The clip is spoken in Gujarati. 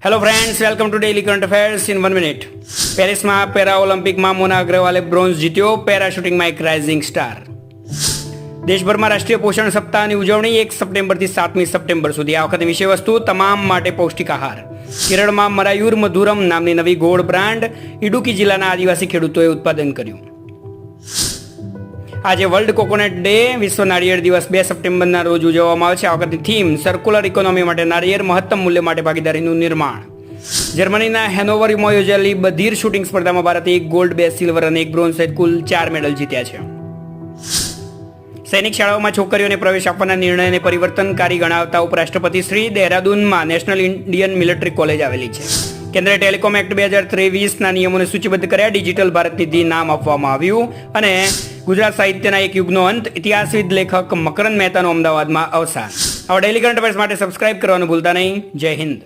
Hello friends, welcome to daily current affairs in 1 minute. પેરિસમાં પેરા ઓલિમ્પિકમાં મોના અગ્રવાલે બ્રોન્ઝ જીત્યો. પેરા શૂટિંગમાં એક રાઇઝિંગ સ્ટાર. દેશભરમાં રાષ્ટ્રીય પોષણ સપ્તાહની ઉજવણી 1 સપ્ટેમ્બરથી 7મી સપ્ટેમ્બર સુધી. આ વખતે વિષય વસ્તુ તમામ માટે પૌષ્ટિક આહાર. કેરળમાં મરાયુર મધુરમ નામની નવી ગોળ બ્રાન્ડ ઇડુકી જિલ્લાના આદિવાસી ખેડૂતોએ ઉત્પાદન કર્યું. આજે વર્લ્ડ કોકોનટ ડે, વિશ્વ નાળિયેર દિવસ 2 સપ્ટેમ્બરના રોજ ઉજવવામાં આવે છે. આ વખતની થીમ સર્ક્યુલર ઇકોનોમી માટે નાળિયેર મહત્તમ મૂલ્ય માટે ભાગીદારીનું નિર્માણ. જર્મનીના હેનોવરમાં યોજાયેલી બધીર શૂટિંગ સ્પર્ધામાં ભારતે 1 ગોલ્ડ, 2 સિલ્વર અને 1 બ્રોન્ઝ સહિત કુલ 4 મેડલ જીત્યા છે. સૈનિક શાળાઓમાં છોકરીઓને પ્રવેશ આપવાના નિર્ણયને પરિવર્તનકારી ગણાવતા ઉપરાષ્ટ્રપતિ શ્રી દહેરાદૂનમાં નેશનલ ઇન્ડિયન મિલિટરી કોલેજ આવેલી છે. કેન્દ્રીય ટેલિકોમ એક્ટ 2023ના નિયમોને સૂચિબદ્ધ કર્યા. ડિજિટલ ભારત નિધિ નામ આપવામાં આવ્યું. અને ગુજરાત સાહિત્યના એક યુગનો અંત, ઇતિહાસવિદ લેખક મકરંદ મહેતાનું અમદાવાદમાં અવસાન. આવા ડેઇલી કરંટ અફેર્સ માટે સબસ્ક્રાઇબ કરવાનું ભૂલતા નહીં. જય હિન્દ.